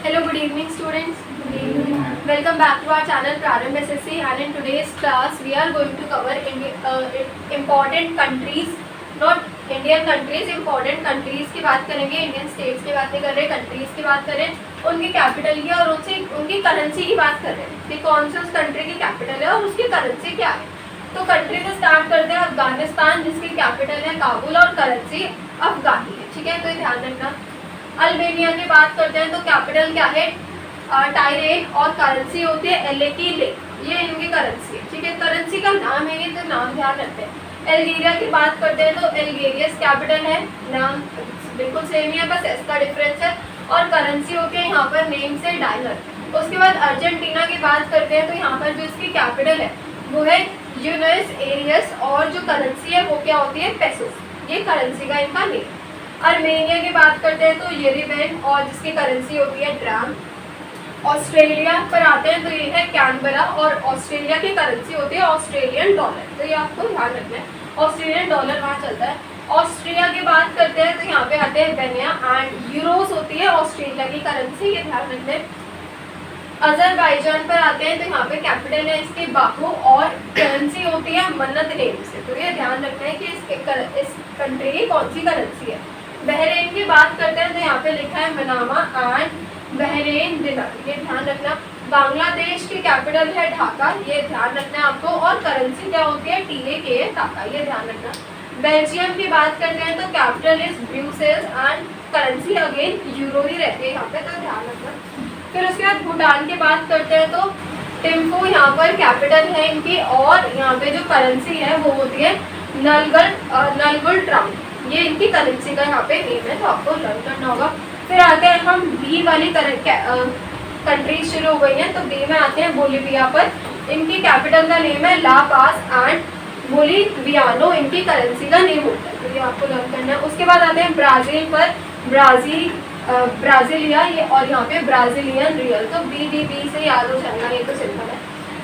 Hello, good evening students. Good evening. Welcome back to our channel Prarambh SSC, and in today's class we are going to cover important countries, not Indian countries, important countries की बात करेंगे, Indian states की बात नहीं कर रहे, countries की बात करें, उनकी कैपिटल की और उनकी करेंसी की बात कर रहे हैं कि कौन से उस कंट्री की कैपिटल है और उसकी करेंसी क्या है। तो कंट्री से स्टार्ट करते हैं अफगानिस्तान, जिसकी कैपिटल है काबुल और करेंसी अफगानी है। ठीक है, तो ध्यान रखना। अल्बानिया की बात करते हैं तो कैपिटल क्या है, टायरेन, और करेंसी होती है एल की ले, ये इनकी करेंसी है। ठीक है, करेंसी का नाम है ये, तो नाम ध्यान रखते हैं। अल्जीरिया की बात करते हैं तो अल्जीरियस कैपिटल है, नाम बिल्कुल सेम ही है, बस इसका डिफरेंस है, और करेंसी होती है यहाँ पर नेम से डायनर। उसके बाद अर्जेंटीना की बात करते हैं तो यहाँ पर जो इसकी कैपिटल है वो है ब्यूनस एरियस, और जो करेंसी है वो क्या होती है, पेसोस, ये करेंसी का इनका नेम। आर्मेनिया की बात करते हैं तो येरेवन, और जिसकी करेंसी होती है ड्राम। ऑस्ट्रेलिया पर आते हैं तो ये है कैनबरा, और ऑस्ट्रेलिया की करेंसी होती है ऑस्ट्रेलियन डॉलर, तो ये आपको ध्यान रखना है, ऑस्ट्रेलियन डॉलर वहाँ चलता है। ऑस्ट्रिया की बात करते हैं तो यहाँ पे आते हैं बेनिया, एंड यूरोस होती है ऑस्ट्रेलिया की करेंसी, ये ध्यान रखना है। अजरबैजान पर आते हैं तो यहाँ पे कैपिटल है इसकी बाकू, और करेंसी होती है मन्नत नेम से, तो ये ध्यान रखना है कि इस कंट्री की कौन सी करेंसी है। बहरीन की बात करते हैं तो यहाँ पे लिखा है मनामा एंड बहरीन दिनार, ये ध्यान रखना। बांग्लादेश की कैपिटल है ढाका, ये ध्यान रखना है आपको, और करेंसी क्या होती है TAK टाका, ये ध्यान रखना। बेल्जियम की बात करते हैं तो capital is Brussels, and currency again euro ही रहती है यहाँ पे, तो ध्यान रखना। फिर उसके बाद भूटान की बात करते हैं तो टिम्फू यहाँ पर कैपिटल है इनकी, और यहाँ पे जो करेंसी है वो होती है नलगुल ट्राउन, ये इनकी करेंसी का यहाँ पे नेम है, तो आपको लर्न करना होगा। फिर आते हैं हम बी वाली कंट्रीज शुरू हो गई हैं, तो बी में आते हैं बोलिविया पर, इनकी कैपिटल का नेम है ला पास, एंड बोलिवियानो इनकी करेंसी का नेम होता है, तो ये आपको लर्न करना है। उसके बाद आते हैं ब्राज़ील पर, ब्राज़ीलिया, ये, और यहाँ पे ब्राज़ीलियन रियल, तो BDB से याद हो जाएगा, ये तो सिंपल है।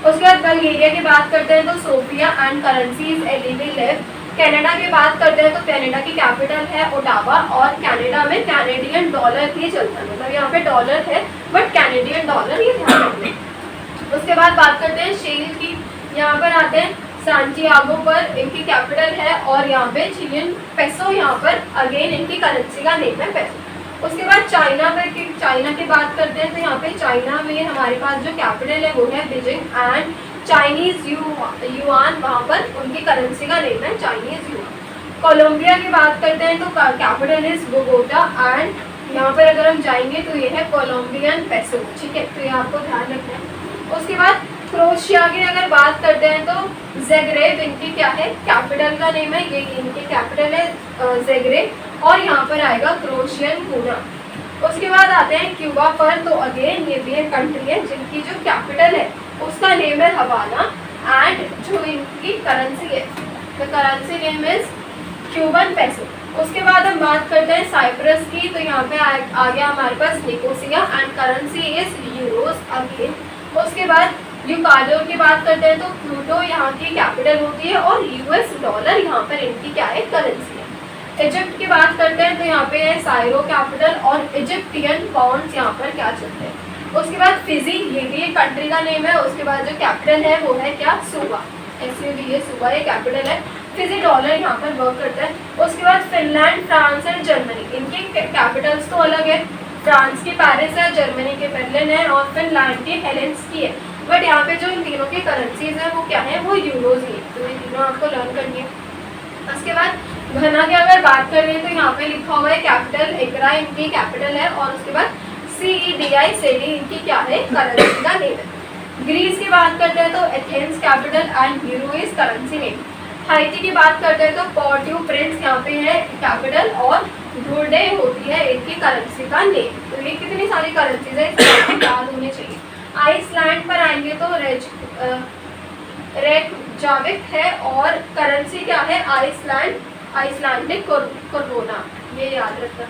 उसके बाद बल्गेरिया की बात करते हैं तो Sofia, and currency is LEV। Canada की बात करते हैं तो कनाडा की कैपिटल है ओटावा, और कनाडा में कैनेडियन डॉलर ही चलता है, मतलब यहाँ पे डॉलर है बट कैनेडियन डॉलर, ये ध्यान रखना। उसके बाद बात करते हैं शेल की, यहाँ पर आते हैं सांटियागो पर, इनकी कैपिटल है, और यहाँ पे चिलियन पेसो, यहाँ पर अगेन इनकी करेंसी का नेम है पेसो। उसके बाद चाइना पर, चाइना की बात करते हैं तो यहाँ पे चाइना में हमारे पास जो कैपिटल है वो है बीजिंग, एंड चाइनीज युआन, वहाँ पर उनकी करेंसी का नेम है चाइनीज युआन। कोलंबिया की बात करते हैं तो कैपिटल इज बोगोटा, एंड यहाँ पर अगर हम जाएंगे तो ये है कोलंबियन पेसो। ठीक है, तो ये आपको ध्यान रखना है। उसके बाद क्रोएशिया की अगर बात करते हैं तो ज़ेग्रेब इनकी क्या है, कैपिटल का नेम है, ये इनकी कैपिटल है ज़ेग्रेब, और यहाँ पर आएगा क्रोएशियन कूना। उसके बाद आते हैं क्यूबा पर, तो अगेन ये भी एक कंट्री है जिनकी जो कैपिटल है उसका नेम है हवाना, एंड जो इनकी करेंसी है the currency name is Cuban peso. उसके बाद हम बात करते हैं साइप्रस की, तो यहाँ पे आ गया हमारे पास Nicosia, and currency is euros again. उसके बाद यूकाडोर की बात करते हैं तो क्यूटो यहाँ की कैपिटल होती है, और US डॉलर यहाँ पर इनकी क्या है, करेंसी है। इजिप्ट की बात करते हैं तो यहाँ पे है साइरो कैपिटल, और इजिप्टियन पाउंड्स यहाँ पर क्या चलते हैं। उसके बाद फिजी, ये भी एक कंट्री का नेम है, उसके बाद जो कैपिटल है वो है क्या, सूबा, SUBA, सूबा ये कैपिटल है। फिजी डॉलर यहाँ पर वर्क करता है। उसके बाद फिनलैंड, फ्रांस एंड जर्मनी, इनकी कैपिटल्स तो अलग है, फ्रांस की पेरिस है, जर्मनी की बर्लिन है, और फिनलैंड की हेलेंस्की है, बट यहाँ पे जो इन तीनों की करेंसीज है वो क्या है, वो यूरोज ही है, तो ये तीनों आपको लर्न करनी है। उसके बाद घना की अगर बात करें तो यहाँ पे लिखा हुआ है कैपिटल एकरा इनकी कैपिटल है, और उसके बाद CEDI सेडी इनकी क्या है, करेंसी का नेम है। ग्रीस की बात करते हैं तो Athens capital, and euro is currency name. High tea की बात करते हैं तो पोर्टू प्रिंस यहाँ पे है कैपिटल, और ढूंढे होती है इनकी करेंसी का नेम, तो ये कितनी सारी करेंसीज है इसमें याद होने चाहिए। आइसलैंड पर आएंगे तो रेकजाविक है, और करेंसी क्या है, आइसलैंडिक कोरोना, ये याद रखना।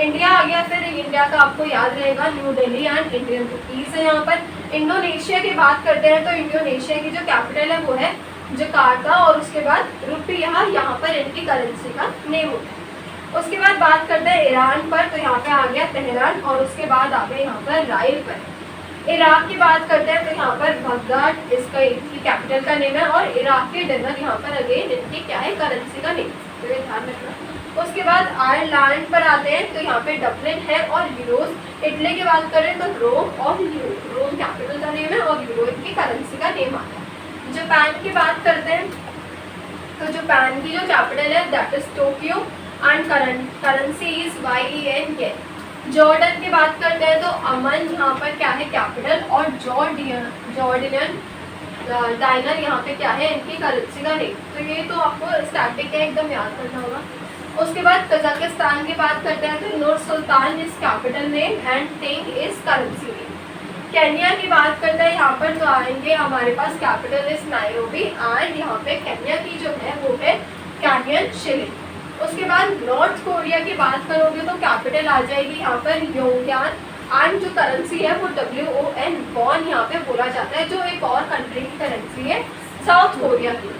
इंडिया आ गया, फिर इंडिया का आपको याद रहेगा new Delhi, and Indian rupees है यहाँ पर। इंडोनेशिया की बात करते हैं तो इंडोनेशिया की जो कैपिटल है वो है जकार्ता, और उसके बाद रुपया यहाँ पर इनकी करेंसी का नेम होता है। उसके बाद बात करते हैं ईरान पर, तो यहाँ पे आ गया तेहरान, और उसके बाद आ गए यहाँ पर राइल पर। इराक की बात करते हैं तो यहाँ पर बगदाद इसका इनकी कैपिटल का नेम है, और इराक के डिनर यहाँ पर अगेन इनकी क्या है, करेंसी का नेम, तो ये ध्यान रखना। उसके बाद आयरलैंड पर आते हैं तो यहाँ पे डबलिन है और यूरोज। इटली की बात करें तो रोम और यूरो, रोम कैपिटल का नेम है और यूरो इनकी करेंसी का नेम आता है। जापान की बात करते हैं तो जापान की जो कैपिटल है that is Tokyo and currency is YEN के। जॉर्डन की बात करते हैं तो अमन यहाँ पर क्या है कैपिटल, और जॉर्डियन डायनर यहाँ पे क्या है इनकी करेंसी का नेम। तो ये तो आपको स्टैटिक है, एकदम याद करना होगा। उसके बाद कजाकिस्तान की बात करते हैं तो नूर सुल्तान इज कैपिटल नेम एंड टिंग इज करेंसी नेम। केन्या की बात करते हैं यहाँ पर तो आएंगे हमारे पास कैपिटल इज नायरोबी एंड यहाँ पे केन्या की जो है वो है केन्यन शिलिंग। उसके बाद नॉर्थ कोरिया की बात करोगे तो कैपिटल आ जाएगी यहाँ पर योंगयान एंड जो करेंसी है वो WON वॉन यहाँ पे बोला जाता है, जो एक और कंट्री की करेंसी है साउथ कोरिया की।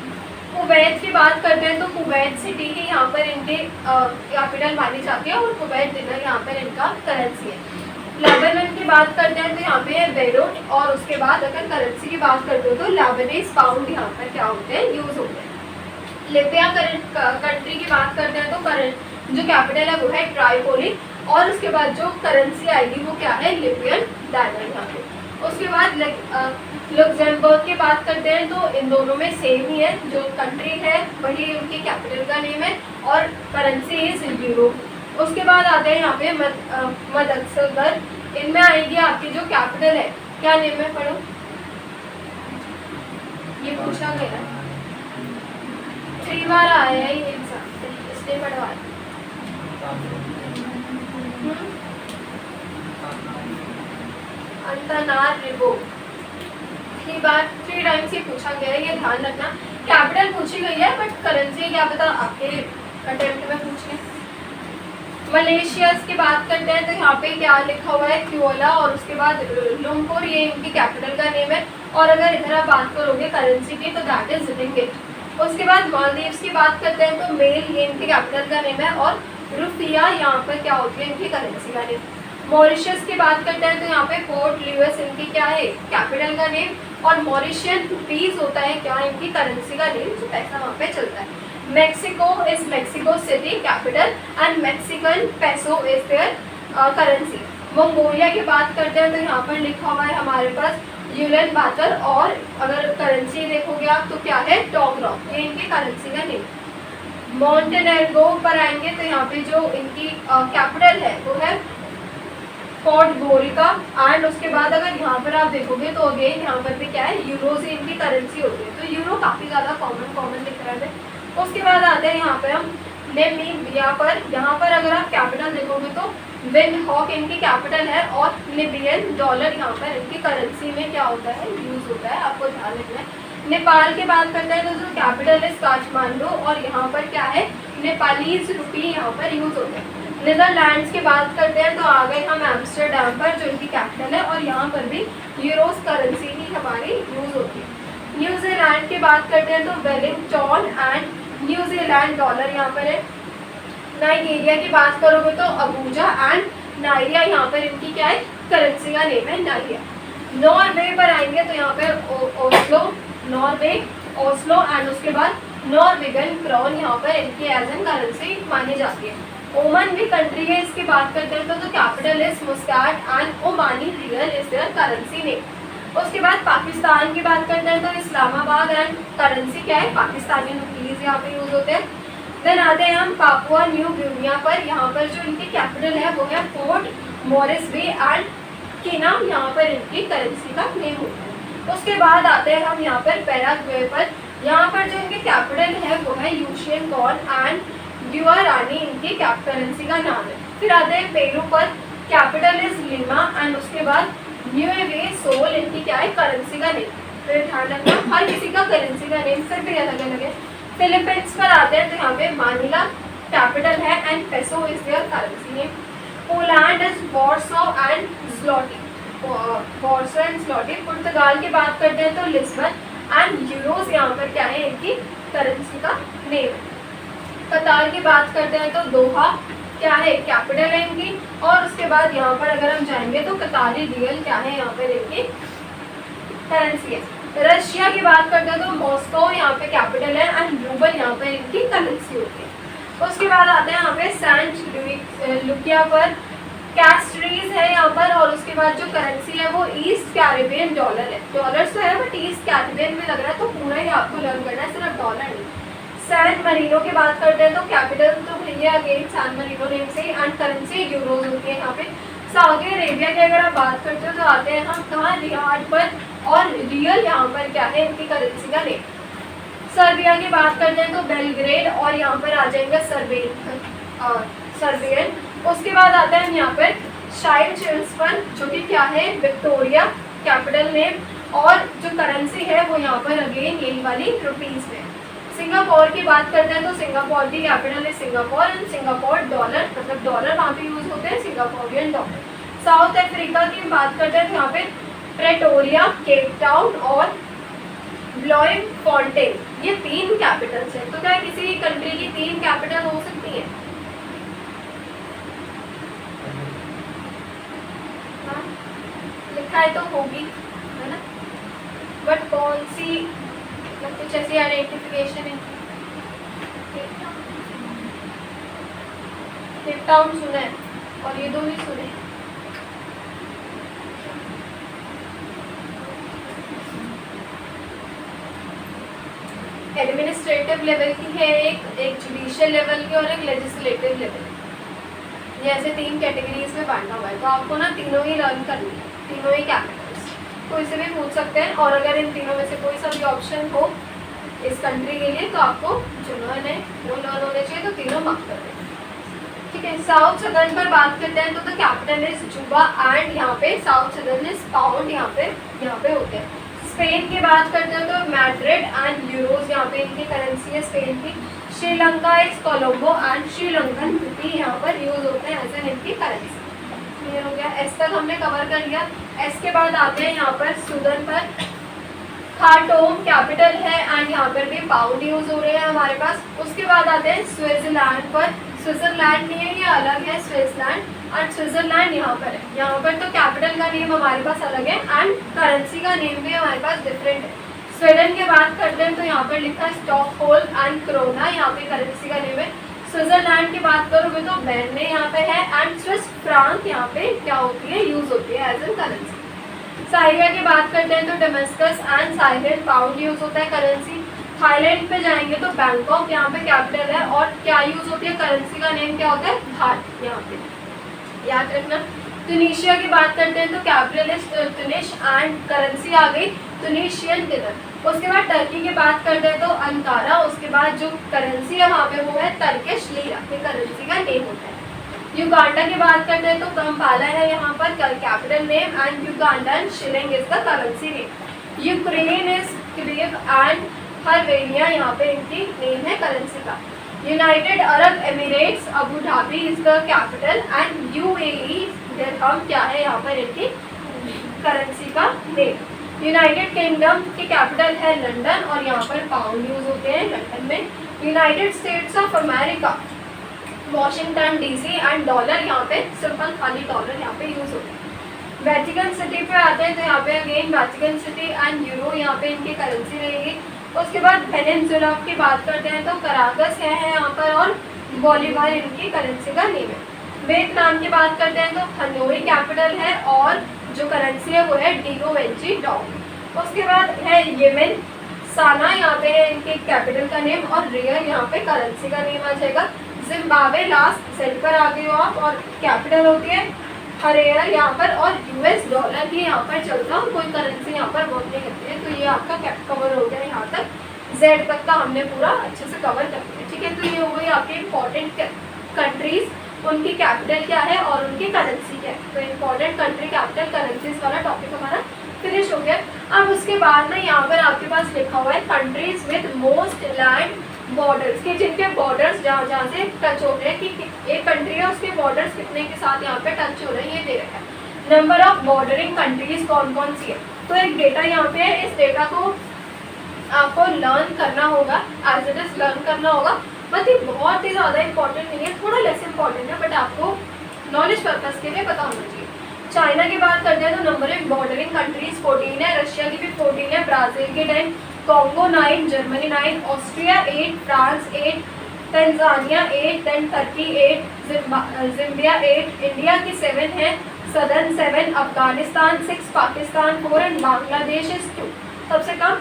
कुवैत की बात करते हैं तो कुवैत सिटी ही यहाँ पर इनके कैपिटल मानी जाती है और कुवैत डिनर यहाँ पर इनका करेंसी है। लेबनान की बात करते हैं तो यहाँ पे है बेरूट, और उसके बाद अगर करेंसी की बात करते हो तो लेबनीज पाउंड यहाँ पर क्या होते हैं, यूज होते हैं। लिबिया कंट्री की बात करते हैं तो जो कैपिटल है वो है ट्राइपोली, और उसके बाद जो करेंसी आएगी वो क्या है, लिबियन डायनर यहाँ पे। उसके बाद लग्जमबर्ग की बात करते हैं तो इन दोनों में सेम ही है, जो कंट्री है वही उनकी कैपिटल का नेम है और करेंसी इज यूरो। उसके बाद आते हैं यहाँ पे मदगास्कर, इनमें आएगी आपकी जो कैपिटल है, क्या नेम है, पढ़ो, ये पूछा गया है 3 बार आया है ये एग्जाम, इसलिए पढ़वा अंतनारिवो। 3 बार 3 टाइम्स ही पूछा गया है, ये ध्यान रखना। कैपिटल पूछी गई है बट करेंसी क्या पता आपके अटेम्प्ट में पूछ लें। मलेशिया की बात करते हैं तो यहाँ पे क्या लिखा हुआ है, क्यूला, और उसके बाद लुम्पुर, ये इनकी कैपिटल का नेम है। और अगर इधर आप बात करोगे करेंसी की तो दैट इज रिंगिट। उसके बाद मालदीव्स की बात करते हैं तो मेल, ये इनकी कैपिटल का नेम है, और रुपया यहाँ पर क्या होती है, इनकी करेंसी का नेम। मॉरिशस की बात करते हैं तो यहाँ पे पोर्ट लुइस इनकी क्या है, कैपिटल का नेम, और मॉरिशियन रुपीज होता है क्या, इनकी करेंसी का नेम, जो पैसा वहाँ पे चलता है। Mexico is Mexico city capital and Mexican peso is their currency. Mongolia की बात करते हैं तो यहाँ पर लिखा हुआ है हमारे पास यूलन बातर, और अगर करेंसी देखोगे आप तो क्या है, टोंगरॉक, ये इनकी करेंसी का नेम। मॉन्टेनेग्रो पर आएंगे तो यहाँ पे जो इनकी कैपिटल है वो है पोर्टगोरिका, एंड उसके बाद अगर यहाँ पर आप देखोगे तो अगेन यहाँ पर भी क्या है, यूरो से इनकी करेंसी होती है, तो यूरो काफ़ी ज़्यादा कॉमन दिख रहा है। उसके बाद आते हैं यहाँ पे हम नामीबिया पर। यहाँ पर अगर आप कैपिटल देखोगे तो विंडहॉक इनकी कैपिटल है, और लिबियन डॉलर यहाँ पर इनकी करेंसी में क्या होता है, यूज होता है, आपको ध्यान रखना है। नेपाल की बात करते हैं तो जो कैपिटल है काठमांडू, और यहाँ पर क्या है, नेपालीज रुपी यहाँ पर यूज होते हैं। नीदरलैंड्स की बात करते हैं तो आ गए हम एम्स्टर्डम पर, जो इनकी कैपिटल है, और यहाँ पर भी यूरोस करेंसी ही हमारी यूज होती है। न्यूजीलैंड की बात करते हैं तो वेलिंगटन एंड न्यूजीलैंड डॉलर यहाँ पर है। नाइजीरिया की बात करोगे तो अबूजा एंड नाइरिया यहाँ पर इनकी क्या है, करेंसी का नेम है नाइरिया। नॉर्वे पर आएंगे तो यहाँ पर ओस्लो, नॉर्वे, ओस्लो, एंड उसके बाद नॉर्वेगन क्रॉन यहाँ पर इनकी एज एन करेंसी मानी जाती है। ओमान भी कंट्री है, इसकी बात करते हैं तो capital is Muscat and Omani rial is their currency name. उसके बाद पाकिस्तान की बात करते हैं तो इस्लामाबाद एंड करेंसी क्या है, पाकिस्तानी रुपीज यहाँ पे यूज होते हैं। देन आते हैं हम पापुआ न्यू गिनिया पर। यहाँ पर जो इनकी कैपिटल है वो है पोर्ट मोरिसबी एंड किना, यहाँ पर इनकी करेंसी का नेम होता है। उसके बाद आते हैं हम यहाँ पर पैराग्वे पर। यहाँ पर जो इनकी कैपिटल है वो है यूशियन कॉन एंड गुआरानी इनकी करेंसी का नाम है। फिर आते हैं पेरू पर, कैपिटल इज लिमा एंड उसके बाद न्यूवे सोल इनकी क्या है, करेंसी का नेम। फिर ध्यान रखना हर किसी का करेंसी का नेम फिर भी अलग अलग है। फिलीपींस पर आते हैं तो यहाँ पे मानिला कैपिटल है and peso is their currency name. Poland is Warsaw and zloty, Warsaw and zloty. पुर्तगाल की बात करते हैं तो लिस्बन एंड यूरोस यहाँ पर क्या है, इनकी करेंसी का नेम है। कतार की बात करते हैं तो दोहा क्या है कैपिटल है इनकी, और उसके बाद यहाँ पर अगर हम जाएंगे तो कतारी रियल क्या है यहाँ पर इनकी करेंसी है। रशिया की बात करते हैं तो मॉस्को यहाँ पे कैपिटल है एंड रूबल यहाँ पर इनकी करेंसी होती है। उसके बाद आते हैं यहाँ पे सेंट लुकिया पर कैस्ट्रीज है यहाँ पर, और उसके बाद जो करेंसी है वो ईस्ट कैरिबियन डॉलर है। डॉलर तो है बट ईस्ट कैरिबियन में लग रहा है, तो पूरा ही आपको लर्न करना है, सिर्फ डॉलर नहीं। सैन मरीनो की बात करते हैं तो कैपिटल तो भैया अगेन सैन मरीनो नेम से, एंड करेंसी यूरोज होती है यहाँ पे। सऊदी अरेबिया की अगर आप बात करते हो तो आते हैं हम कहाँ रियाद पर, और रियल यहाँ पर क्या है इनकी करेंसी का नेम। सर्बिया की बात करते हैं तो बेलग्रेड, और यहाँ पर आ जाएंगे सर्बियन। उसके बाद आता है हम यहाँ पर शाइल्स पर, जो कि क्या है विक्टोरिया कैपिटल नेम, और जो करेंसी है वो यहाँ पर अगेन यही वाली रुपीज में। सिंगापुर की बात करते हैं तो सिंगापुर की कैपिटल है सिंगापुर, एंड सिंगापुर डॉलर, मतलब डॉलर वहाँ पे यूज होते हैं सिंगापुरियन डॉलर। साउथ अफ्रीका की बात करते हैं तो यहाँ पे प्रेटोरिया, केप टाउन और ब्लॉइमफॉन्टेन, ये 3 कैपिटल्स हैं। तो क्या किसी कंट्री की 3 कैपिटल हो सकती है? हाँ, लिखा है तो होगी, है ना, बट कौन सी, कुछ ऐसी आइडेंटिफिकेशन है। केप टाउन सुना है और ये 2 भी सुने। एडमिनिस्ट्रेटिव लेवल की है एक जुडिशियल लेवल की और एक लेजिस्लेटिव लेवल, ये ऐसे 3 कैटेगरीज में बांटा हुआ है। तो आपको ना तीनों ही लर्न करनी है, तीनों ही कैपिटल्स, कोई से भी पूछ सकते हैं। और अगर इन तीनों में से कोई सा भी ऑप्शन हो इस कंट्री के लिए तो आपको जो लर्न है वो लर्न होने चाहिए, तो तीनों मार्क कर दें, ठीक है। साउथ सदर्न पर बात करते हैं तो द कैपिटल इज जुबा, एंड यहाँ पे साउथ सदर्न इज पाउंड यहाँ पे होते हैं। स्पेन की बात करते हैं तो मैड्रिड एंड यूरोज यहाँ पे इनकी करेंसी है स्पेन की। श्रीलंका इज कोलंबो एंड श्रीलंकन रूपी यहाँ पर यूज होते हैं एज एन इनकी करेंसी। क्लियर हो गया? एस तक हमने कवर कर लिया। एस के बाद आते हैं यहाँ पर सूडन पर, खार्टूम कैपिटल है एंड यहाँ पर भी पाउंड यूज हो रहे हैं हमारे पास। उसके बाद आते हैं स्विट्जरलैंड पर, स्विट्जरलैंड नहीं है, ये अलग है स्विट्जरलैंड, एंड स्विट्जरलैंड यहाँ पर है। यहाँ पर तो कैपिटल का नेम हमारे पास अलग है एंड करेंसी का नेम भी हमारे पास डिफरेंट है। स्वीडन की बात करते हैं तो यहाँ पर लिखा है स्टॉकहोल्म एंड क्रोना, यहाँ पे करेंसी का नेम है। स्विट्जरलैंड की बात करोगे तो बेर्ने यहाँ पे है, एंड स्विस फ्रांक यहाँ पे क्या होती है, यूज होती है एज एन करेंसी। साइरिया की बात करते हैं तो Damascus and silent pound use होता है करेंसी। थाईलैंड पे जाएंगे तो बैंकॉक यहाँ पे कैपिटल है, और क्या यूज होती है, करेंसी का नेम क्या होता है, थाट, यहाँ पे याद रखना। ट्यूनीशिया की बात करते हैं तो capital is Tunis and currency आ गई ट्यूनीशियन दिनार। उसके बाद टर्की की बात करते हैं तो अंकारा, उसके बाद जो करेंसी है वहाँ पे वो है टर्किश लीरा, ये करेंसी का नेम होता है। युगांडा की बात करते हैं तो कंपाला है यहाँ पर capital name, and Ugandan shilling is the currency name. Ukraine is Kiev and hryvnia यहाँ पे इनकी नेम है करेंसी का। United Arab Emirates Abu Dhabi is the capital, and UAE dirham क्या है यहाँ पर इनकी करेंसी का नेम। यूनाइटेड किंगडम की कैपिटल है लंदन, और यहाँ पर पाउंड यूज होते हैं लंदन में। United States of America Washington DC, and dollar यहाँ पे सिंपल खाली डॉलर यहाँ पे यूज होते हैं। वेटिकन सिटी पे आते हैं तो यहाँ पे again Vatican city and euro यहाँ पे इनकी करेंसी रहेगी। उसके बाद वेनेजुएला की बात करते हैं तो कराकस है यहाँ पर, और बोलीवार इनकी करेंसी का नेम है। वियतनाम की बात करते हैं तो हनोई कैपिटल है, और जो करेंसी है वो है DONG डॉग। उसके बाद है येमेन, साना यहाँ पे है इनके कैपिटल का नेम, और रियल यहाँ पे करेंसी का नेम आ जाएगा। जिम्बाब्वे लास्ट सेल पर आ गए हो आप, और कैपिटल होती है हरेरा यहाँ पर, और US डॉलर ही यहाँ पर चलता है, कोई करेंसी यहाँ पर वर्क नहीं करती है। तो ये आपका कवर हो गया यहाँ तक, Z तक का हमने पूरा अच्छे से कवर कर दिया, ठीक है। तो ये हो गई आपके इम्पोर्टेंट कंट्रीज, उनकी कैपिटल क्या है और उनकी करेंसी क्या है। तो इम्पोर्टेंट कंट्री कैपिटल करेंसीज वाला टॉपिक हमारा फिनिश हो गया। अब उसके बाद ना यहाँ पर आपके पास लिखा हुआ है countries with most land borders, कि जिनके बॉर्डर्स जहाँ से टच हो रहे हैं, कि एक कंट्री है उसके बॉर्डर्स कितने के साथ यहाँ पे टच हो रहे हैं, ये दे रखा है। नंबर ऑफ बॉर्डरिंग कंट्रीज कौन कौन सी है, तो एक डेटा यहाँ पे है, इस डेटा को आपको लर्न करना होगा, एज इट इज लर्न करना होगा, मतलब बहुत ही ज़्यादा इंपॉर्टेंट नहीं है, थोड़ा लेस इंपॉर्टेंट है, बट आपको नॉलेज पर्पज के लिए पता होना चाहिए। चाइना की बात करते हैं तो नंबर ऑफ बॉर्डरिंग कंट्रीज 14 है, रशिया की भी 14 है, ब्राज़ील के 10, Congo 9, Germany 9, Austria 8, France 8, Tanzania 8, then Turkey 8, Zambia 8, India की 7 है, southern 7, Afghanistan 6, Pakistan 4 and Bangladesh is 2। सबसे कम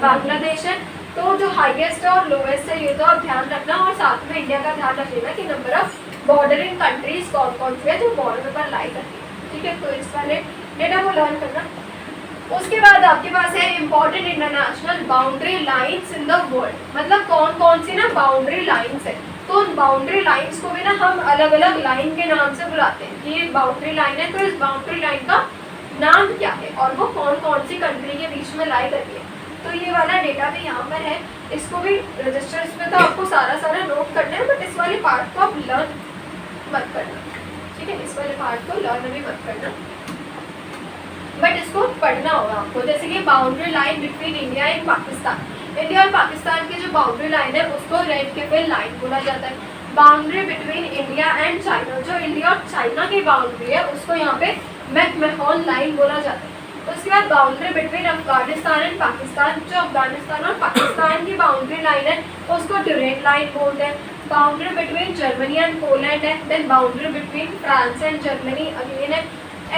बांग्लादेश है। तो जो हाईएस्ट है और लोएस्ट है ये तो आप ध्यान रखना, और साथ में इंडिया का ध्यान रख लेना कि नंबर ऑफ बॉर्डरिंग कंट्रीज कौन कौन सी है जो बॉर्डर पर लाई करती है, ठीक है। तो इस वाले डेटा को लर्न करना। उसके बाद आपके पास है important international boundary lines in the world, मतलब कौन कौन सी ना बाउंड्री लाइंस है। तो उन बाउंड्री लाइंस को भी ना हम अलग अलग लाइन के नाम से बुलाते हैं कि ये बाउंड्री लाइन है, तो इस बाउंड्री लाइन का नाम क्या है और वो कौन कौन सी कंट्री के बीच में लाई करती है। तो ये वाला डेटा भी यहाँ पर है, इसको भी रजिस्टर्स में तो आपको सारा नोट करना है, बट इस वाले पार्ट को आप लर्न मत करना, ठीक है। इस वाले पार्ट को लर्न भी मत करना, बट इसको पढ़ना होगा आपको। जैसे कि boundary line between India and Pakistan, India और पाकिस्तान की जो बाउंड्री लाइन है उसको रेड केफेल लाइन बोला जाता है। Boundary between India and China, जो इंडिया और चाइना की बाउंड्री है उसको यहाँ पे मैकमहोन लाइन बोला जाता है। उसके बाद boundary between Afghanistan and Pakistan, जो अफगानिस्तान और पाकिस्तान की बाउंड्री लाइन है उसको ड्यूरेट लाइन बोलते हैं। Boundary between Germany and Poland है, then boundary between France and Germany again है।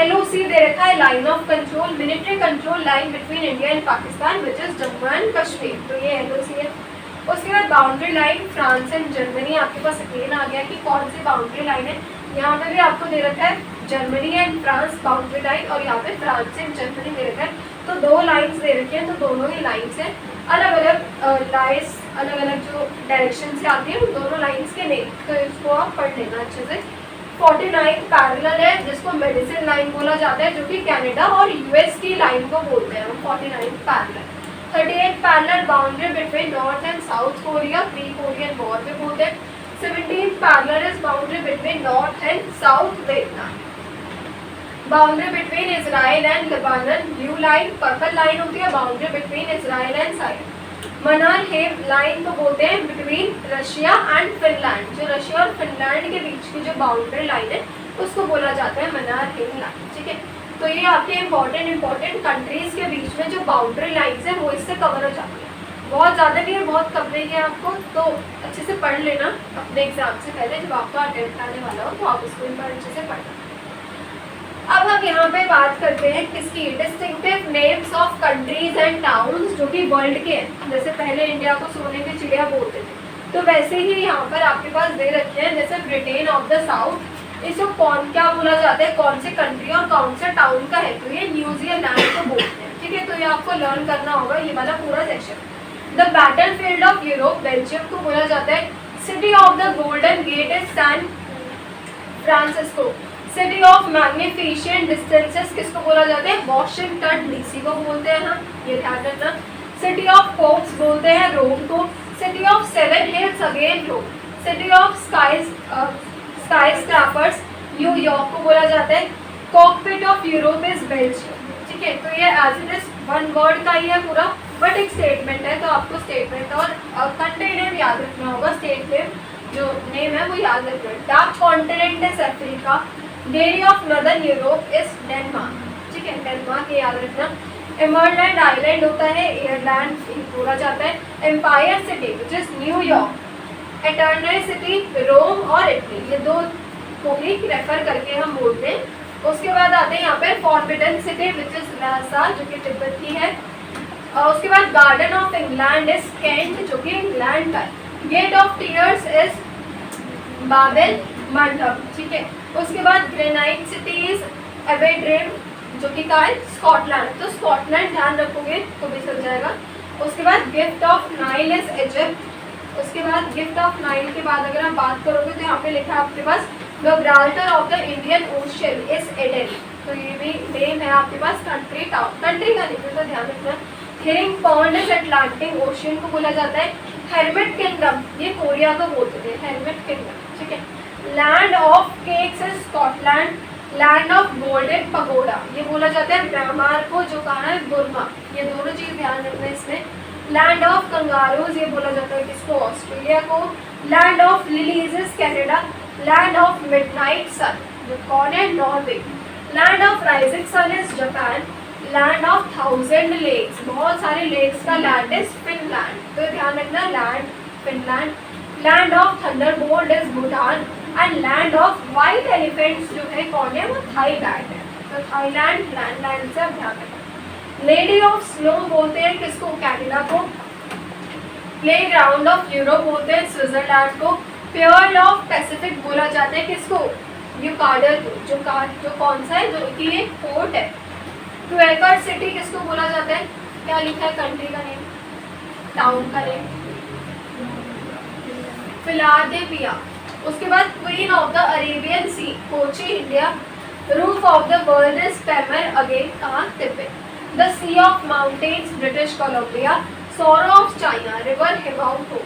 LOC दे रखा है line of control, military control line between India and Pakistan which is Jammu and Kashmir, तो ये LOC है। उसके बाद boundary line France and Germany, आपके पास अगेन आ गया कि कौन सी बाउंड्री लाइन है। यहाँ पे भी आपको दे रखा है Germany and France boundary line, और यहाँ पे फ्रांस एंड जर्मनी दे रखा है। तो दो लाइन्स दे रखी हैं, तो दोनों ही लाइन्स हैं अलग अलग लाइन्स, अलग अलग जो डायरेक्शन से आती है उन दोनों लाइन्स के नेम, तो इसको आप पढ़ लेना अच्छे से। 49 पैरेलल है जिसको मेडिसिन लाइन बोला जाता है, जो कि कनाडा और US की लाइन को बोलते हैं हम 49 parallel. 38 parallel boundary between North and South Korea, pre Korean war में बोलते हैं। 17 parallel is boundary between North and South Vietnam. Boundary between Israel and Lebanon, blue line purple line होती है boundary between Israel and side. Mannerheim line को बोलते हैं between Russia and Finland, जो Russia और फिनलैंड के बीच की जो बाउंड्री लाइन है उसको बोला जाता है मनार हेम लाइन, ठीक है। तो ये आपके इंपॉर्टेंट कंट्रीज के बीच में जो बाउंड्री लाइन्स है वो इससे कवर हो जाती है। बहुत ज़्यादा नहीं है, बहुत कवरेज है आपको, तो अच्छे से पढ़ लेना अपने एग्जाम से पहले, जब आपका अटेम्प्ट आने वाला हो तो आप उसको एक बार अच्छे से पढ़ना। अब हम यहाँ पे बात करते हैं किसकी, distinctive names of countries and towns जो कि वर्ल्ड के हैं। जैसे पहले इंडिया को सोने की चिड़िया बोलते थे, तो वैसे ही यहाँ पर आपके पास दे रखे हैं, जैसे ब्रिटेन ऑफ द साउथ, इसको कौन क्या बोला जाता है, कौन से कंट्री और कौन से टाउन का है, तो ये न्यूजीलैंड को बोलते हैं, ठीक है। तो ये आपको लर्न करना होगा ये वाला पूरा section. The battlefield of Europe, Belgium को बोला जाता है। City of the Golden Gate is San Francisco. City of magnificent distances किसको बोला जाता है, वॉशिंगटन DC को बोलते हैं हम, ये ध्यान रखना। सिटी ऑफ पोप्स बोलते हैं रोम को। City of 7 hills again Rome. City of skyscrapers New York को बोला जाता है। Cockpit of Europe is Belgium, ठीक है। तो ये as it is one word का ही है पूरा, बट एक स्टेटमेंट है, तो आपको स्टेटमेंट और कंट्री नेम याद रखना होगा, स्टेट नेम जो नेम है वो याद रखना है। Dark continent is Africa. Dairy of northern Europe is Denmark, ठीक है, डेनमार्क ये याद रखना। एमरलैंड आइलैंड होता है एयरलैंड बोला जाता है। Empire city which is New York. Eternal city Rome और इटली, ये दो को ही रेफर करके हम बोलते हैं। उसके बाद आते हैं यहाँ पे forbidden city which is Lhasa जो कि तिब्बत की है। और उसके बाद garden of England is Kent जो कि इंग्लैंड का है। Gate of tears is Bab el Mandeb, ठीक है। उसके बाद ग्रेनाइट सिटी इज एवेड्रेम जो कि का है स्कॉटलैंड, तो स्कॉटलैंड ध्यान रखोगे तो भी चल जाएगा। उसके बाद gift of Nile is Egypt. उसके बाद गिफ्ट ऑफ नाइल के बाद अगर आप बात करोगे तो यहाँ पे लिखा है आपके पास Gibraltar of the Indian Ocean is Aden, तो ये भी नेम है आपके पास कंट्री टाउन, कंट्री का नहीं तो ध्यान रखना। Hearing pond is Atlantic ocean को बोला जाता है। हेरमिट किंगडम ये कोरिया को बोलते थे, हेरमिट किंगडम, ठीक है। Land of cakes is Scotland. Land of golden pagoda ये बोला जाता है म्यांमार को, जो कहा है बुर्मा, ये दोनों चीज ध्यान रखना है इसमें। लैंड ऑफ कंगारूज ये बोला जाता है किसको, ऑस्ट्रेलिया को। Land of lilies Canada. Land of midnight sun जो कौन है, Norway. Land of rising sun is Japan. Land of 1000 lakes, बहुत सारे लेक्स का लैंड इज फिनलैंड, तो ध्यान रखना land Finland. Land of Thunderbolt is Bhutan and land of white elephants जो है कौन है, वो थाईलैंड है, तो थाईलैंड लैंड से आप ध्यान रखना। लेडी ऑफ स्नो बोलते हैं किसको, कनाडा को। प्ले ग्राउंड ऑफ यूरोप बोलते हैं स्विट्जरलैंड को। पर्ल ऑफ पैसिफिक बोला जाता है किसको, यूकाडर को, जो कौन सा है, जो कि एक पोर्ट है। क्वेकर सिटी किसको बोला जाता है, क्या लिखा है कंट्री का नेम, टाउन का नेम, फिलाडेल्फिया। उसके बाद queen of the Arabian sea, Kochi India. Roof of the world is Pamir, again कहाँ, तिब्बत। The sea of mountains, British Columbia. Sorrow of China, river Himalaya.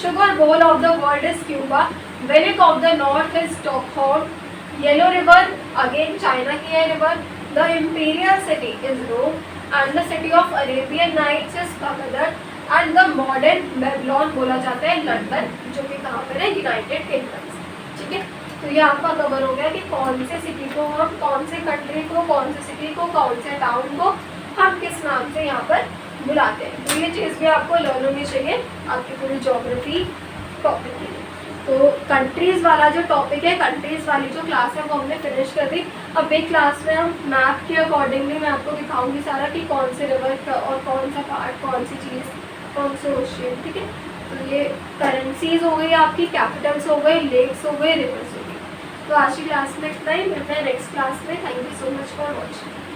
Sugar bowl of the world is Cuba. Venice of the north is Stockholm. Yellow river, again China की है river. The imperial city is Rome and the city of Arabian nights is Baghdad and the modern Babylon बोला जाता है London, जो कि कहाँ पर है, यूनाइटेड किंगडम। ठीक है, तो ये आपका कवर हो गया कि कौन से सिटी को हम, कौन से कंट्री को, कौन से सिटी को, कौन से टाउन को हम किस नाम से यहाँ पर बुलाते हैं। तो ये चीज़ भी आपको लर्न होनी चाहिए आपकी पूरी ज्योग्राफी टॉपिक के लिए। तो कंट्रीज़ वाला जो टॉपिक है, कंट्रीज़ वाली जो क्लास है वो हमने फिनिश कर दी। अब एक क्लास में हम मैप के अकॉर्डिंगली मैं आपको दिखाऊंगी सारा कि कौन से रिवर का और कौन सा पार्ट, कौन सी चीज़, कौन से ओशियन। ठीक है, तो ये करेंसीज हो गई आपकी, कैपिटल्स हो गए, लेक्स हो गए, रिवर्स हो गई। तो आज की क्लास में इतना ही, मिलते हैं नेक्स्ट क्लास में। Thank you so much for watching.